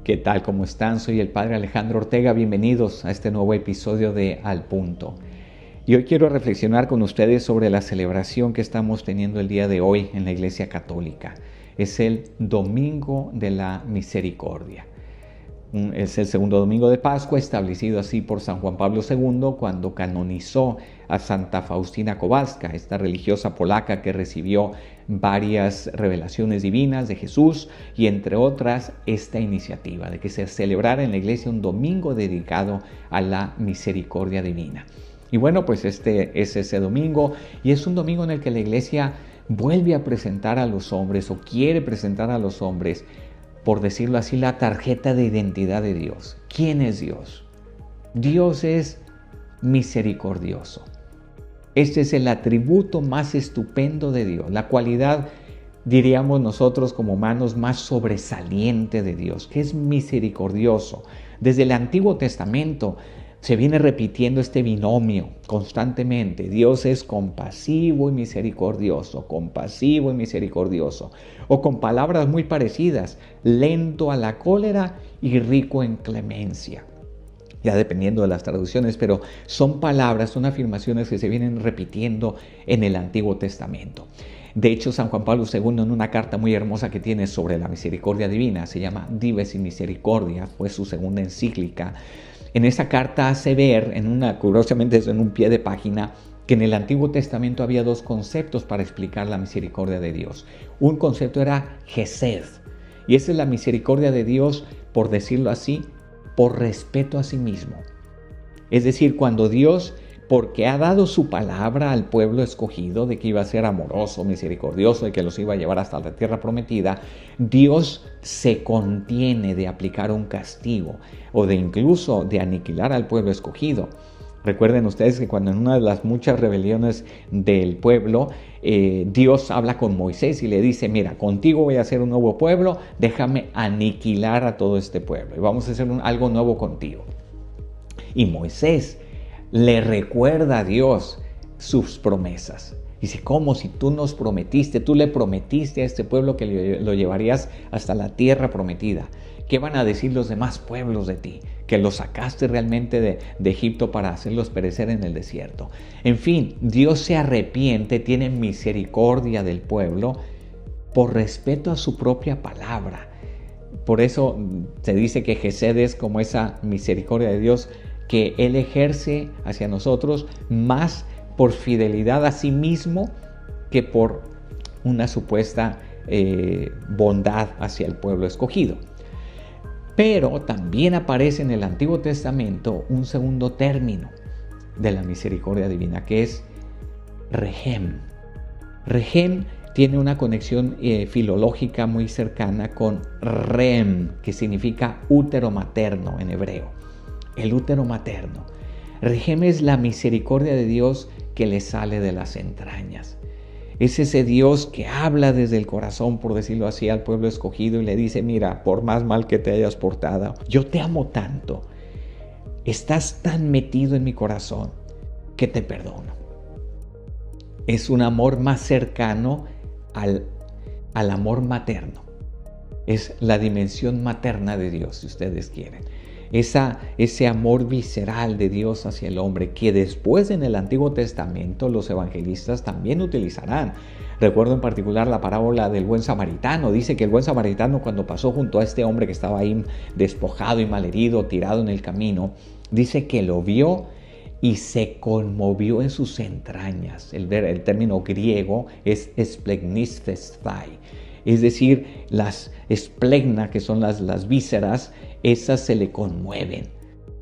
¿Qué tal? ¿Cómo están? Soy el Padre Alejandro Ortega. Bienvenidos a este nuevo episodio de Al Punto. Y hoy quiero reflexionar con ustedes sobre la celebración que estamos teniendo el día de hoy en la Iglesia Católica. Es el Domingo de la Misericordia. Es el segundo domingo de Pascua, establecido así por San Juan Pablo II cuando canonizó a Santa Faustina Kowalska, esta religiosa polaca que recibió varias revelaciones divinas de Jesús y entre otras esta iniciativa de que se celebrara en la iglesia un domingo dedicado a la misericordia divina. Y bueno, pues este es ese domingo y es un domingo en el que la iglesia vuelve a presentar a los hombres o quiere presentar a los hombres, por decirlo así, la tarjeta de identidad de Dios. ¿Quién es Dios? Dios es misericordioso. Este es el atributo más estupendo de Dios, la cualidad, diríamos nosotros como humanos, más sobresaliente de Dios, que es misericordioso. Desde el Antiguo Testamento se viene repitiendo este binomio constantemente. Dios es compasivo y misericordioso, compasivo y misericordioso. O con palabras muy parecidas, lento a la cólera y rico en clemencia. Ya dependiendo de las traducciones, pero son palabras, son afirmaciones que se vienen repitiendo en el Antiguo Testamento. De hecho, San Juan Pablo II, en una carta muy hermosa que tiene sobre la misericordia divina, se llama Dives in Misericordia, fue su segunda encíclica. En esa carta hace ver, curiosamente en un pie de página, que en el Antiguo Testamento había dos conceptos para explicar la misericordia de Dios. Un concepto era Gesed, y esa es la misericordia de Dios, por decirlo así, por respeto a sí mismo. Es decir, cuando Dios, porque ha dado su palabra al pueblo escogido de que iba a ser amoroso, misericordioso y que los iba a llevar hasta la tierra prometida, Dios se contiene de aplicar un castigo o de incluso de aniquilar al pueblo escogido. Recuerden ustedes que cuando en una de las muchas rebeliones del pueblo, Dios habla con Moisés y le dice, mira, contigo voy a hacer un nuevo pueblo, déjame aniquilar a todo este pueblo y vamos a hacer algo nuevo contigo. Y Moisés le recuerda a Dios sus promesas. Dice, ¿cómo? Si tú nos prometiste, tú le prometiste a este pueblo que lo llevarías hasta la tierra prometida. ¿Qué van a decir los demás pueblos de ti? Que los sacaste realmente de Egipto para hacerlos perecer en el desierto. En fin, Dios se arrepiente, tiene misericordia del pueblo por respeto a su propia palabra. Por eso se dice que Gesed es como esa misericordia de Dios que Él ejerce hacia nosotros más por fidelidad a sí mismo que por una supuesta bondad hacia el pueblo escogido. Pero también aparece en el Antiguo Testamento un segundo término de la misericordia divina, que es Rehem. Rehem tiene una conexión filológica muy cercana con Rem, que significa útero materno en hebreo. El útero materno. Rehem es la misericordia de Dios que le sale de las entrañas. Es ese Dios que habla desde el corazón, por decirlo así, al pueblo escogido y le dice, mira, por más mal que te hayas portado, yo te amo tanto, estás tan metido en mi corazón que te perdono. Es un amor más cercano al amor materno. Es la dimensión materna de Dios, si ustedes quieren. Ese amor visceral de Dios hacia el hombre que después en el Antiguo Testamento los evangelistas también utilizarán. Recuerdo en particular la parábola del buen samaritano. Dice que el buen samaritano, cuando pasó junto a este hombre que estaba ahí despojado y malherido, tirado en el camino, dice que lo vio y se conmovió en sus entrañas. El término griego es splegnisthesthai. Es decir, las esplegna, que son las vísceras, esas se le conmueven,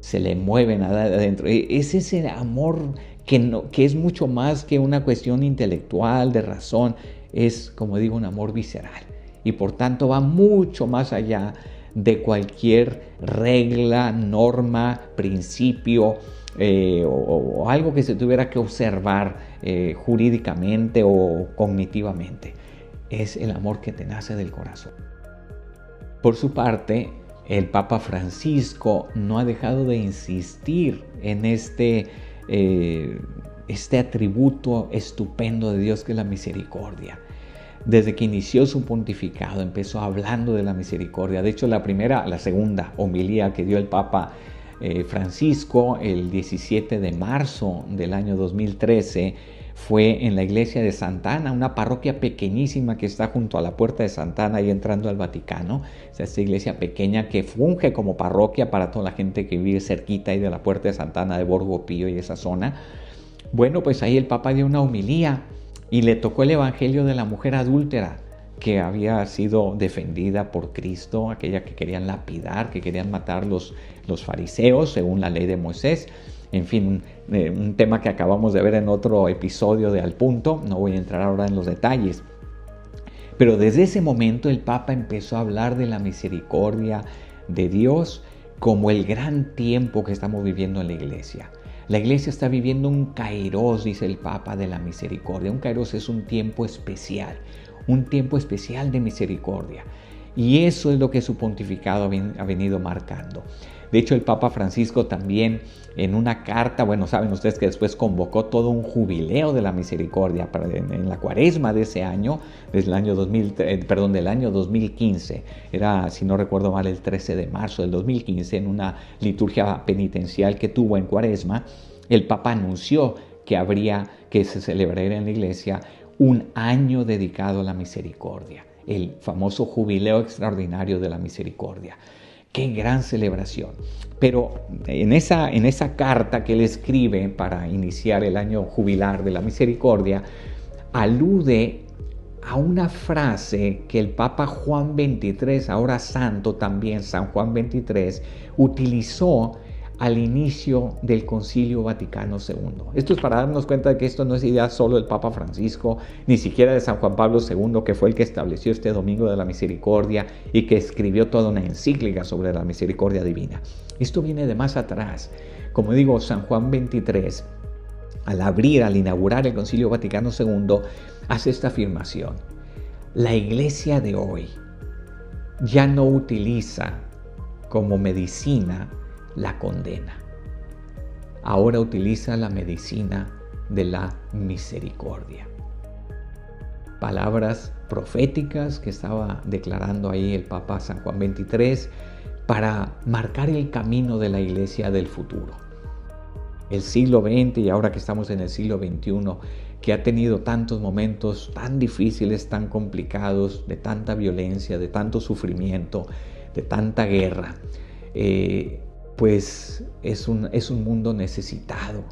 se le mueven adentro. Es ese amor que es mucho más que una cuestión intelectual, de razón. Es, como digo, un amor visceral. Y por tanto va mucho más allá de cualquier regla, norma, principio o algo que se tuviera que observar jurídicamente o cognitivamente. Es el amor que te nace del corazón. Por su parte, el Papa Francisco no ha dejado de insistir en este atributo estupendo de Dios que es la misericordia. Desde que inició su pontificado empezó hablando de la misericordia. De hecho, la segunda homilía que dio el Papa Francisco el 17 de marzo del año 2013 fue en la iglesia de Santa Ana, una parroquia pequeñísima que está junto a la puerta de Santa Ana y entrando al Vaticano. O sea, esta iglesia pequeña que funge como parroquia para toda la gente que vive cerquita ahí de la puerta de Santa Ana, de Borgo Pío y esa zona. Bueno, pues ahí el Papa dio una homilía y le tocó el evangelio de la mujer adúltera que había sido defendida por Cristo, aquella que querían lapidar, que querían matar los fariseos según la ley de Moisés. En fin, un tema que acabamos de ver en otro episodio de Al Punto, no voy a entrar ahora en los detalles. Pero desde ese momento el Papa empezó a hablar de la misericordia de Dios como el gran tiempo que estamos viviendo en la iglesia. La iglesia está viviendo un kairos, dice el Papa, de la misericordia. Un kairos es un tiempo especial de misericordia. Y eso es lo que su pontificado ha venido marcando. De hecho, el Papa Francisco también en una carta, bueno, saben ustedes que después convocó todo un jubileo de la misericordia en la cuaresma de ese año, desde el año del año 2015. Era, si no recuerdo mal, el 13 de marzo del 2015, en una liturgia penitencial que tuvo en cuaresma, el Papa anunció que se celebraría en la iglesia un año dedicado a la misericordia, el famoso jubileo extraordinario de la misericordia. ¡Qué gran celebración! Pero en esa carta que él escribe para iniciar el año jubilar de la misericordia, alude a una frase que el Papa Juan XXIII, ahora santo también, San Juan XXIII, utilizó al inicio del Concilio Vaticano II. Esto es para darnos cuenta de que esto no es idea solo del Papa Francisco, ni siquiera de San Juan Pablo II, que fue el que estableció este Domingo de la Misericordia y que escribió toda una encíclica sobre la misericordia divina. Esto viene de más atrás. Como digo, San Juan XXIII, al inaugurar el Concilio Vaticano II, hace esta afirmación: la Iglesia de hoy ya no utiliza como medicina la condena. Ahora utiliza la medicina de la misericordia. Palabras proféticas que estaba declarando ahí el Papa San Juan XXIII para marcar el camino de la iglesia del futuro. El siglo XX y ahora que estamos en el siglo XXI, que ha tenido tantos momentos tan difíciles, tan complicados, de tanta violencia, de tanto sufrimiento, de tanta guerra, pues es un mundo necesitado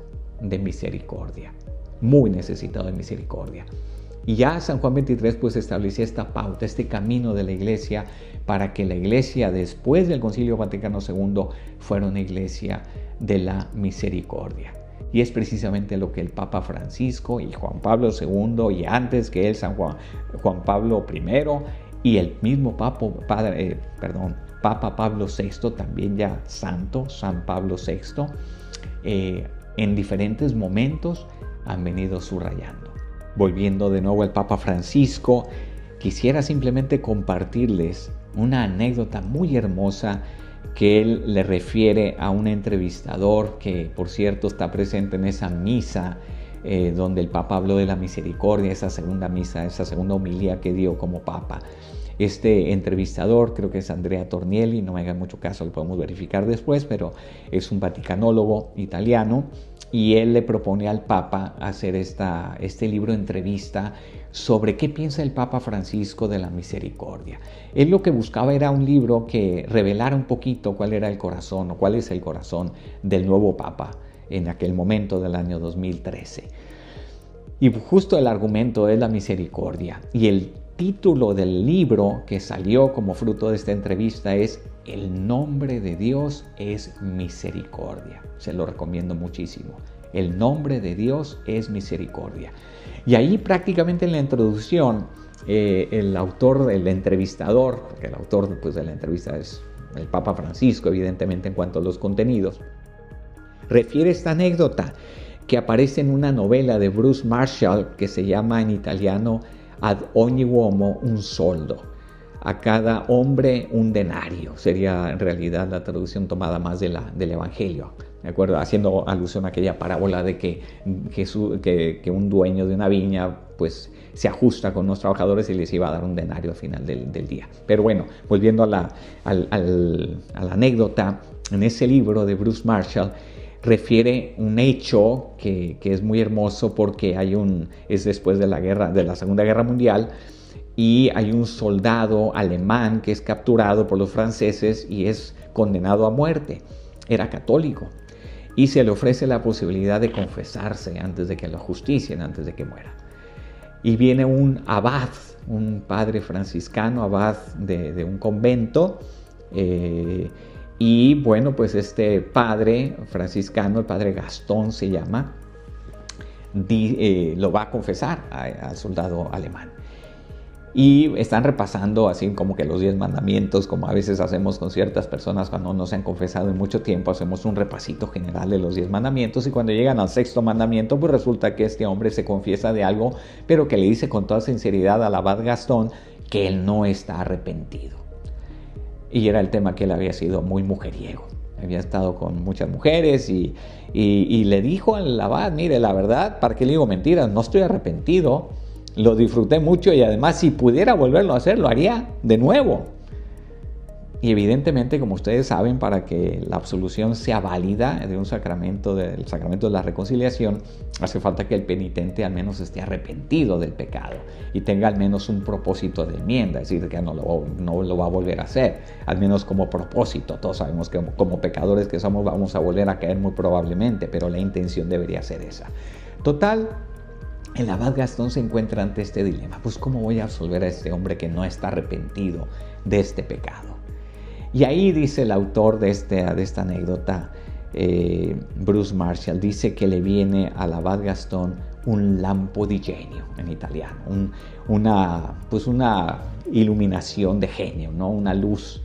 de misericordia, muy necesitado de misericordia. Y ya San Juan XXIII pues establecía esta pauta, este camino de la iglesia para que la iglesia después del Concilio Vaticano II fuera una iglesia de la misericordia. Y es precisamente lo que el Papa Francisco y Juan Pablo II y antes que él Juan Pablo I y el mismo Papa Pablo VI, también ya santo, San Pablo VI, en diferentes momentos han venido subrayando. Volviendo de nuevo al Papa Francisco, quisiera simplemente compartirles una anécdota muy hermosa que él le refiere a un entrevistador que, por cierto, está presente en esa misa donde el Papa habló de la misericordia, esa segunda misa, esa segunda homilía que dio como Papa. Este entrevistador, creo que es Andrea Tornielli, no me hagan mucho caso, lo podemos verificar después, pero es un vaticanólogo italiano y él le propone al Papa hacer este libro entrevista sobre qué piensa el Papa Francisco de la misericordia. Él lo que buscaba era un libro que revelara un poquito cuál era el corazón o cuál es el corazón del nuevo Papa en aquel momento del año 2013. Y justo el argumento es la misericordia. Y el título del libro que salió como fruto de esta entrevista es El nombre de Dios es misericordia. Se lo recomiendo muchísimo. El nombre de Dios es misericordia. Y ahí prácticamente en la introducción, el entrevistador, porque el autor pues, de la entrevista es el Papa Francisco, evidentemente en cuanto a los contenidos, refiere esta anécdota que aparece en una novela de Bruce Marshall que se llama en italiano Ad ogni uomo un soldo. A cada hombre un denario. Sería en realidad la traducción tomada más del Evangelio. ¿De acuerdo? Haciendo alusión a aquella parábola de que un dueño de una viña pues se ajusta con unos trabajadores y les iba a dar un denario al final del día. Pero bueno, volviendo a la anécdota, en ese libro de Bruce Marshall refiere un hecho que es muy hermoso porque es después de la Segunda Guerra Mundial, y hay un soldado alemán que es capturado por los franceses y es condenado a muerte. Era católico y se le ofrece la posibilidad de confesarse antes de que lo ajusticien, antes de que muera. Y viene un abad, un padre franciscano, abad de un convento, y bueno, pues este padre franciscano, el padre Gastón se llama, lo va a confesar al soldado alemán. Y están repasando así como que los 10 mandamientos, como a veces hacemos con ciertas personas cuando no se han confesado en mucho tiempo, hacemos un repasito general de los 10 mandamientos, y cuando llegan al 6º mandamiento, pues resulta que este hombre se confiesa de algo, pero que le dice con toda sinceridad al abad Gastón que él no está arrepentido. Y era el tema que él había sido muy mujeriego, había estado con muchas mujeres y le dijo al abad, mire, la verdad, ¿para qué le digo mentiras? No estoy arrepentido. Lo disfruté mucho y además si pudiera volverlo a hacer, lo haría de nuevo. Y evidentemente, como ustedes saben, para que la absolución sea válida de un sacramento, del sacramento de la reconciliación, hace falta que el penitente al menos esté arrepentido del pecado y tenga al menos un propósito de enmienda, es decir, que no lo va a volver a hacer, al menos como propósito. Todos sabemos que como pecadores que somos vamos a volver a caer muy probablemente, pero la intención debería ser esa. Total, el abad Gastón se encuentra ante este dilema. Pues ¿cómo voy a absolver a este hombre que no está arrepentido de este pecado? Y ahí dice el autor de esta anécdota, Bruce Marshall, dice que le viene al abad Gastón un lampo di genio en italiano, una iluminación de genio, ¿no? Una luz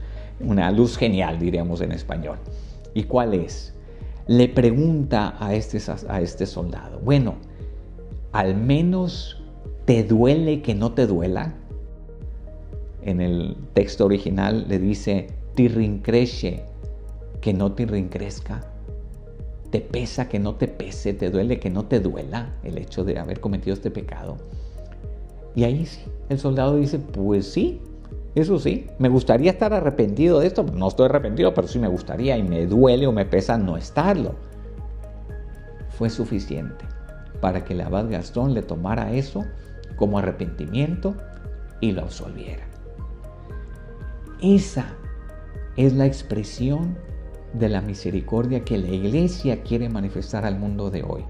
genial, diríamos en español. ¿Y cuál es? Le pregunta a este soldado, bueno, ¿al menos te duele que no te duela? En el texto original le dice, ti rincresce que no te rincresca. ¿Te pesa que no te pese? ¿Te duele que no te duela el hecho de haber cometido este pecado? Y ahí sí, el soldado dice, pues sí, eso sí, me gustaría estar arrepentido de esto. No estoy arrepentido, pero sí me gustaría y me duele o me pesa no estarlo. Fue suficiente para que el abad Gastón le tomara eso como arrepentimiento y lo absolviera. Esa es la expresión de la misericordia que la iglesia quiere manifestar al mundo de hoy.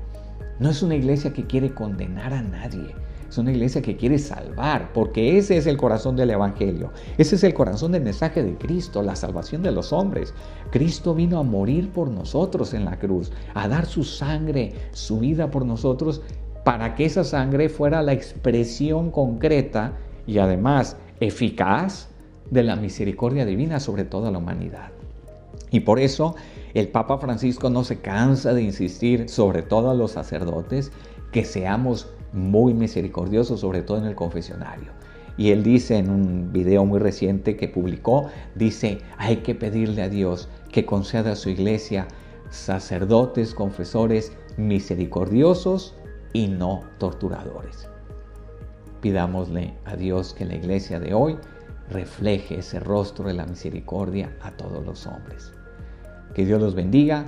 No es una iglesia que quiere condenar a nadie, es una iglesia que quiere salvar, porque ese es el corazón del evangelio, ese es el corazón del mensaje de Cristo, la salvación de los hombres. Cristo vino a morir por nosotros en la cruz, a dar su sangre, su vida por nosotros, para que esa sangre fuera la expresión concreta y además eficaz de la misericordia divina sobre toda la humanidad. Y por eso el Papa Francisco no se cansa de insistir, sobre todo a los sacerdotes, que seamos muy misericordiosos, sobre todo en el confesionario. Y él dice en un video muy reciente que publicó, dice, hay que pedirle a Dios que conceda a su iglesia sacerdotes, confesores misericordiosos y no torturadores. Pidámosle a Dios que la iglesia de hoy refleje ese rostro de la misericordia a todos los hombres. Que Dios los bendiga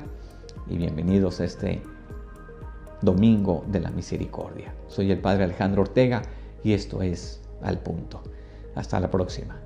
y bienvenidos a este Domingo de la Misericordia. Soy el Padre Alejandro Ortega y esto es Al Punto. Hasta la próxima.